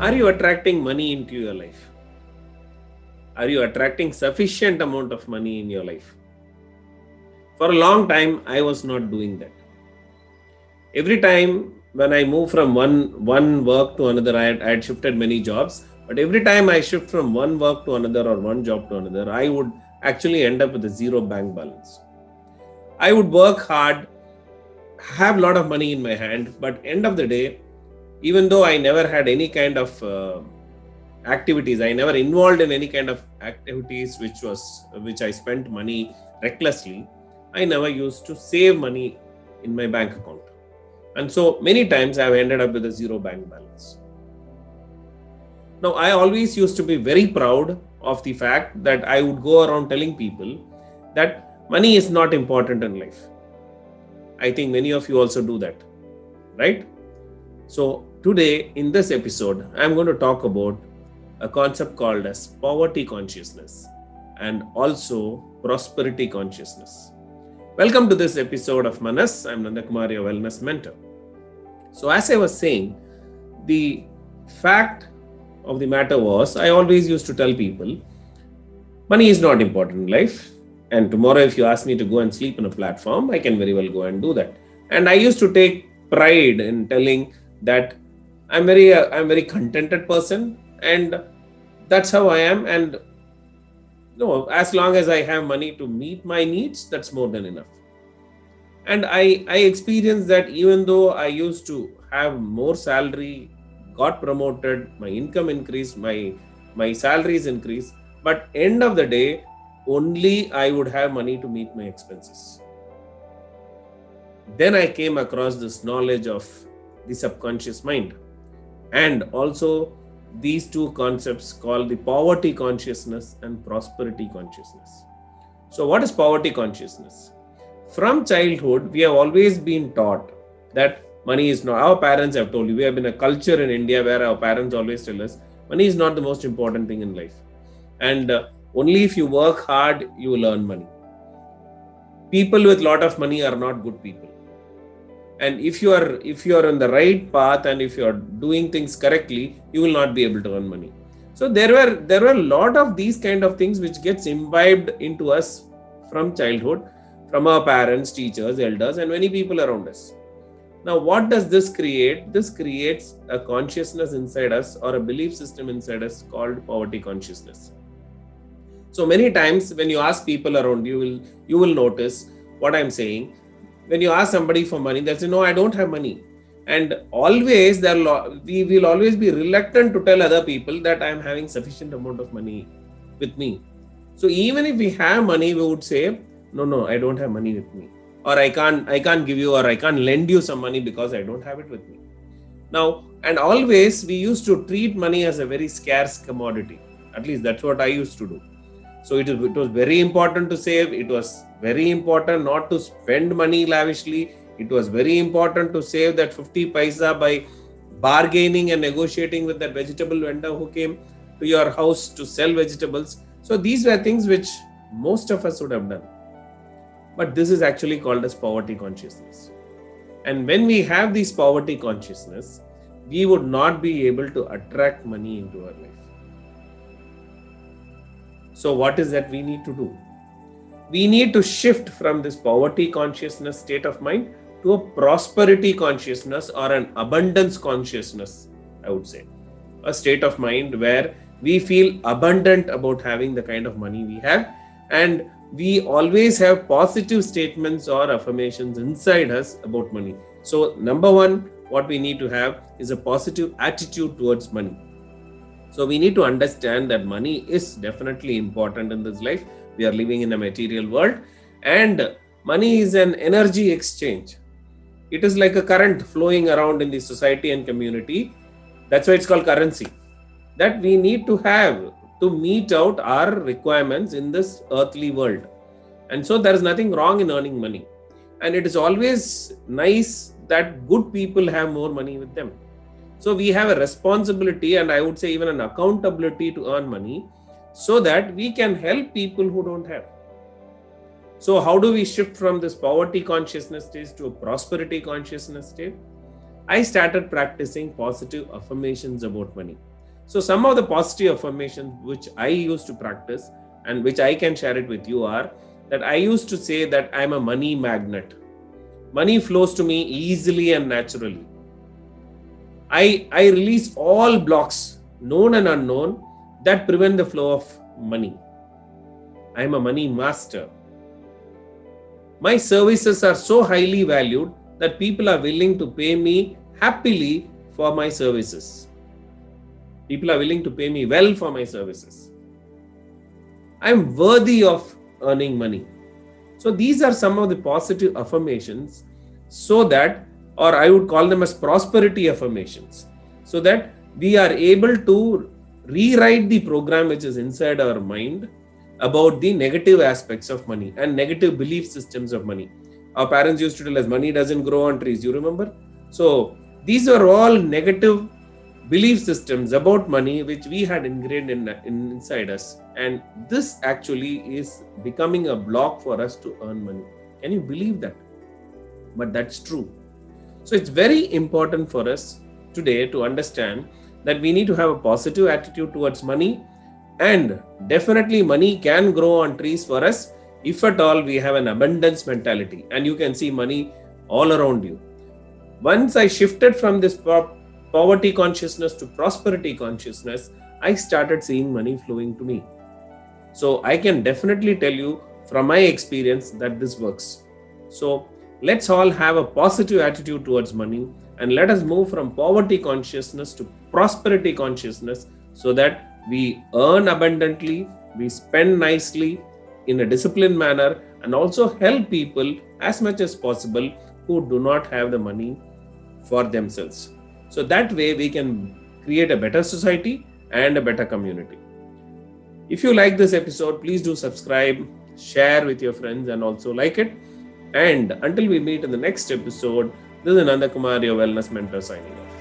Are you attracting money into your life? Are you attracting sufficient amount of money in your life? For a long time, I was not doing that. Every time when I move from one work to another, I had shifted many jobs. But every time I shift from one work to another or one job to another, I would actually end up with a zero bank balance. I would work hard, have a lot of money in my hand, but end of the day, even though I never had any kind of activities, I never involved in any kind of activities which I spent money recklessly. I never used to save money in my bank account, and so many times I've ended up with a zero bank balance. Now, I always used to be very proud of the fact that I would go around telling people that money is not important in life. I think many of you also do that, right? So today in this episode, I'm going to talk about a concept called as poverty consciousness and also prosperity consciousness. Welcome to this episode of Manas. I'm Nandakumar, your wellness mentor. So as I was saying, the fact of the matter was, I always used to tell people, money is not important in life. And tomorrow, if you ask me to go and sleep on a platform, I can very well go and do that. And I used to take pride in telling that I'm very contented person, and that's how I am. And as long as I have money to meet my needs, that's more than enough. And I experienced that even though I used to have more salary, got promoted, my income increased, my salaries increased, but end of the day, only I would have money to meet my expenses. Then I came across this knowledge of the subconscious mind, and also these two concepts called the poverty consciousness and prosperity consciousness. So what is poverty consciousness? From childhood, we have always been taught that money is not, our parents have told you, we have been a culture in India where our parents always tell us money is not the most important thing in life. And only if you work hard, you will earn money. People with lot of money are not good people. And if you are on the right path and if you are doing things correctly, you will not be able to earn money. So there were a lot of these kind of things which gets imbibed into us from childhood, from our parents, teachers, elders, and many people around us. Now, what does this create? This creates a consciousness inside us or a belief system inside us called poverty consciousness. So many times when you ask people around you, you will notice what I'm saying. When you ask somebody for money, they'll say, no, I don't have money. And always we will always be reluctant to tell other people that I'm having sufficient amount of money with me. So even if we have money, we would say, no, I don't have money with me. Or I can't give you, or I can't lend you some money because I don't have it with me. Now, and always we used to treat money as a very scarce commodity. At least that's what I used to do. So it was very important to save. It was very important not to spend money lavishly. It was very important to save that 50 paisa by bargaining and negotiating with that vegetable vendor who came to your house to sell vegetables. So these were things which most of us would have done. But this is actually called as poverty consciousness. And when we have this poverty consciousness, we would not be able to attract money into our life. So what is that we need to do? We need to shift from this poverty consciousness state of mind to a prosperity consciousness or an abundance consciousness, I would say. A state of mind where we feel abundant about having the kind of money we have, and we always have positive statements or affirmations inside us about money. So number one, what we need to have is a positive attitude towards money. So we need to understand that money is definitely important in this life. We are living in a material world, and money is an energy exchange. It is like a current flowing around in the society and community. That's why it's called currency, that we need to have to meet out our requirements in this earthly world. And so there is nothing wrong in earning money. And it is always nice that good people have more money with them. So we have a responsibility, and I would say even an accountability to earn money so that we can help people who don't have. So how do we shift from this poverty consciousness state to a prosperity consciousness state? I started practicing positive affirmations about money. So some of the positive affirmations which I used to practice and which I can share it with you are that I used to say that I'm a money magnet. Money flows to me easily and naturally. I release all blocks, known and unknown, that prevent the flow of money. I'm a money master. My services are so highly valued that people are willing to pay me happily for my services. People are willing to pay me well for my services. I'm worthy of earning money. So these are some of the positive affirmations, so that, or I would call them as prosperity affirmations, so that we are able to rewrite the program which is inside our mind about the negative aspects of money and negative belief systems of money. Our parents used to tell us money doesn't grow on trees, you remember? So these are all negative belief systems about money which we had ingrained inside us, and this actually is becoming a block for us to earn money. Can you believe that? But that's true. So it's very important for us today to understand that we need to have a positive attitude towards money, and definitely money can grow on trees for us if at all we have an abundance mentality, and you can see money all around you. Once I shifted from this poverty consciousness to prosperity consciousness, I started seeing money flowing to me. So I can definitely tell you from my experience that this works. So let's all have a positive attitude towards money, and let us move from poverty consciousness to prosperity consciousness, so that we earn abundantly, we spend nicely in a disciplined manner, and also help people as much as possible who do not have the money for themselves. So that way we can create a better society and a better community. If you like this episode, please do subscribe, share with your friends, and also like it. And until we meet in the next episode, this is Nandakumar, your wellness mentor, signing off.